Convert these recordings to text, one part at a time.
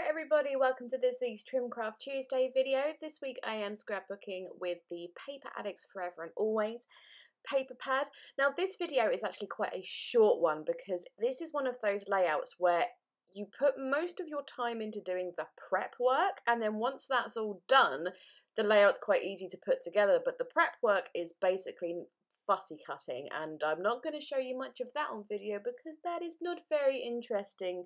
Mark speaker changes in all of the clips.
Speaker 1: everybody, welcome to this week's Trimcraft Tuesday video. This week I am scrapbooking with the Paper Addicts Forever and Always paper pad. Now this video is actually quite a short one because this is one of those layouts where you put most of your time into doing the prep work, and then once that's all done, the layout's quite easy to put together, but the prep work is basically fussy cutting, and I'm not going to show you much of that on video because that is not very interesting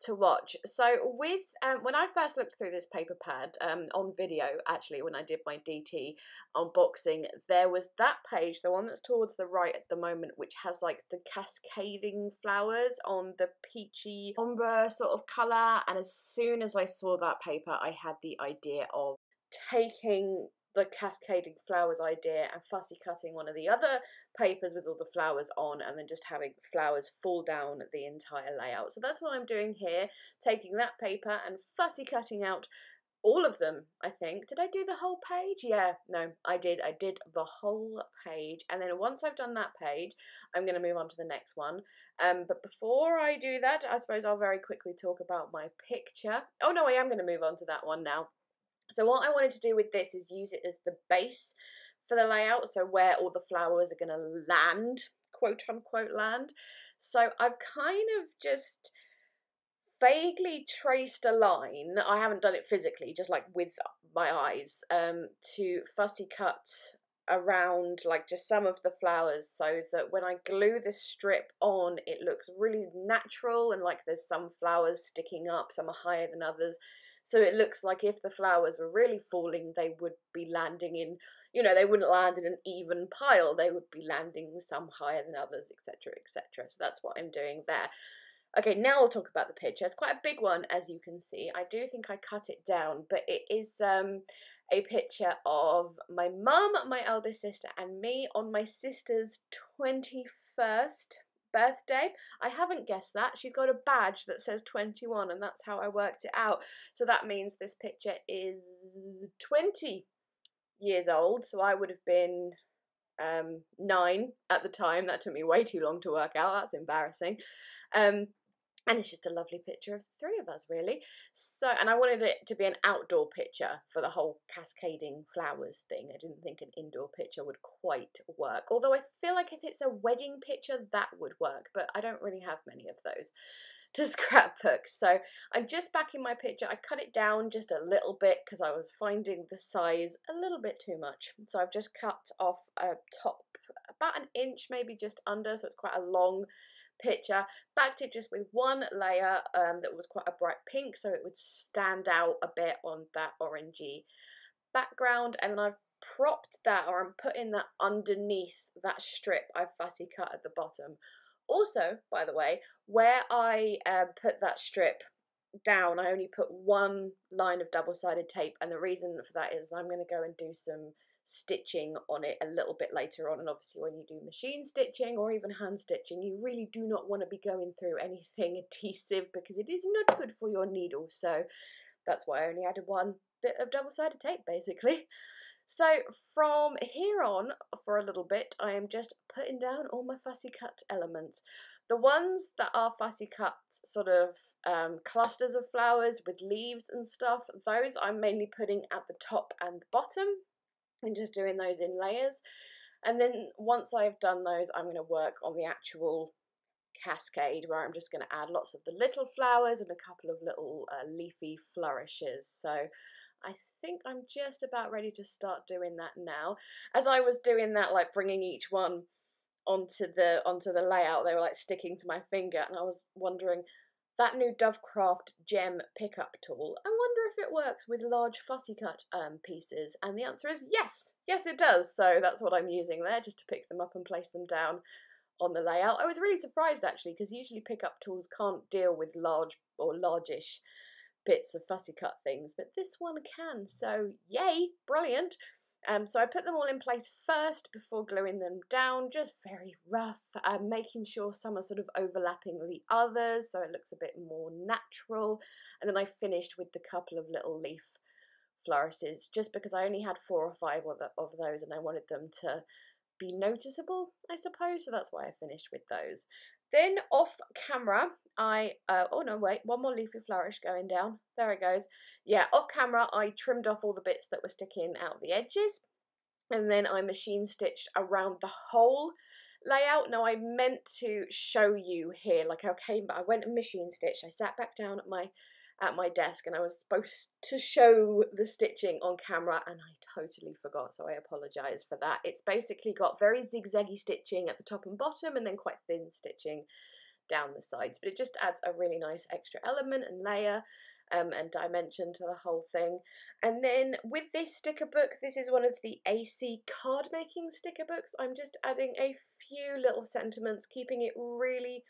Speaker 1: to watch. So with when I first looked through this paper pad on video, actually when I did my DT unboxing, there was that page, the one that's towards the right at the moment, which has like the cascading flowers on the peachy umber sort of colour, and as soon as I saw that paper I had the idea of taking the cascading flowers idea and fussy cutting one of the other papers with all the flowers on, and then just having flowers fall down the entire layout. So that's what I'm doing here, taking that paper and fussy cutting out all of them, I think. Did I do the whole page? Yeah, no, I did the whole page, and then once I've done that page, I'm going to move on to the next one. But before I do that, I suppose I'll very quickly talk about my picture. Oh no, I am going to move on to that one now. So what I wanted to do with this is use it as the base for the layout, so where all the flowers are going to land, quote unquote land. So I've kind of just vaguely traced a line, I haven't done it physically, just like with my eyes, to fussy cut around like just some of the flowers, so that when I glue this strip on it looks really natural, and like there's some flowers sticking up, some are higher than others. So it looks like if the flowers were really falling, they would be landing in, you know, they wouldn't land in an even pile. They would be landing some higher than others, etc., etc. So that's what I'm doing there. Okay, now I'll talk about the picture. It's quite a big one, as you can see. I do think I cut it down, but it is a picture of my mum, my eldest sister, and me on my sister's 21st birthday. I haven't guessed that. She's got a badge that says 21, and that's how I worked it out. So that means this picture is 20 years old, so I would have been 9 at the time. That took me way too long to work out. That's embarrassing. And it's just a lovely picture of the three of us, really. So, and I wanted it to be an outdoor picture for the whole cascading flowers thing. I didn't think an indoor picture would quite work. Although I feel like if it's a wedding picture, that would work. But I don't really have many of those to scrapbook. So I'm just back in my picture. I cut it down just a little bit because I was finding the size a little bit too much. So I've just cut off a top about an inch, maybe just under. So it's quite a long picture, backed it just with one layer that was quite a bright pink, so it would stand out a bit on that orangey background, and then I've propped that, or I'm putting that underneath that strip I've fussy cut at the bottom. Also, by the way, where I put that strip down, I only put one line of double-sided tape, and the reason for that is I'm going to go and do some stitching on it a little bit later on, and obviously when you do machine stitching or even hand stitching, you really do not want to be going through anything adhesive because it is not good for your needle. So that's why I only added one bit of double-sided tape, basically. So from here on, for a little bit, I am just putting down all my fussy cut elements. The ones that are fussy cut sort of clusters of flowers with leaves and stuff, those I'm mainly putting at the top and the bottom and just doing those in layers. And then once I've done those, I'm going to work on the actual cascade, where I'm just going to add lots of the little flowers and a couple of little leafy flourishes. So I think I'm just about ready to start doing that now. As I was doing that, like bringing each one onto the layout, they were like sticking to my finger, and I was wondering, that new Trimcraft gem pickup tool, I wonder if it works with large fussy cut pieces, and the answer is yes, yes it does. So that's what I'm using there, just to pick them up and place them down on the layout. I was really surprised actually, because usually pickup tools can't deal with large or largish bits of fussy cut things, but this one can, so yay, brilliant. So I put them all in place first before gluing them down, just very rough, making sure some are sort of overlapping the others so it looks a bit more natural. And then I finished with the couple of little leaf flourishes, just because I only had 4 or 5 of those and I wanted them to be noticeable, I suppose, so that's why I finished with those. Then off camera, oh no, wait, one more leafy flourish going down. There it goes. Yeah, off camera, I trimmed off all the bits that were sticking out the edges, and then I machine stitched around the whole layout. Now I meant to show you here, like I went and machine stitched. I sat back down at my desk and I was supposed to show the stitching on camera and I totally forgot, so I apologise for that. It's basically got very zigzaggy stitching at the top and bottom and then quite thin stitching down the sides, but it just adds a really nice extra element and layer and dimension to the whole thing. And then with this sticker book, this is one of the AC card making sticker books. I'm just adding a few little sentiments, keeping it really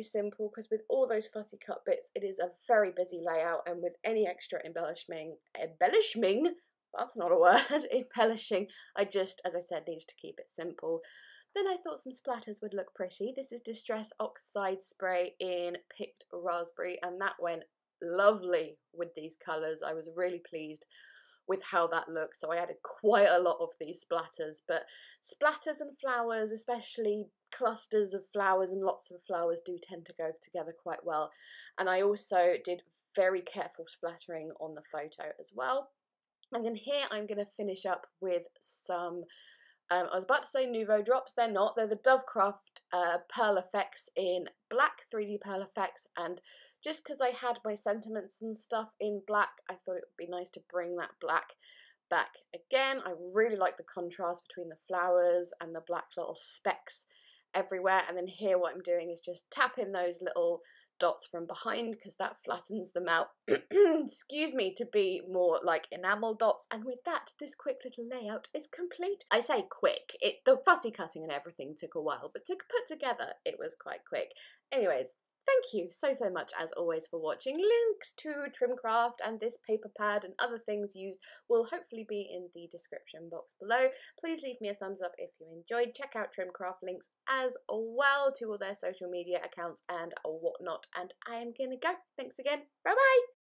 Speaker 1: simple, because with all those fussy cut bits, it is a very busy layout, and with any extra embellishing, that's not a word, embellishing, I just, as I said, needed to keep it simple. Then I thought some splatters would look pretty. This is Distress Oxide Spray in Picked Raspberry, and that went lovely with these colours. I was really pleased with how that looks, so I added quite a lot of these splatters. But splatters and flowers, especially clusters of flowers and lots of flowers, do tend to go together quite well. And I also did very careful splattering on the photo as well. And then here I'm going to finish up with some I was about to say Nouveau drops, they're not. They're the Dovecraft Pearl Effects in black, 3D Pearl Effects, and just because I had my sentiments and stuff in black, I thought it would be nice to bring that black back again. I really like the contrast between the flowers and the black little specks everywhere. And then here what I'm doing is just tapping those little dots from behind, because that flattens them out excuse me, to be more like enamel dots. And with that, this quick little layout is complete. I say quick, the fussy cutting and everything took a while, but to put together it was quite quick. Anyways, thank you so much as always for watching. Links to Trimcraft and this paper pad and other things used will hopefully be in the description box below. Please leave me a thumbs up if you enjoyed. Check out Trimcraft, links as well to all their social media accounts and whatnot. And I am gonna go. Thanks again. Bye bye.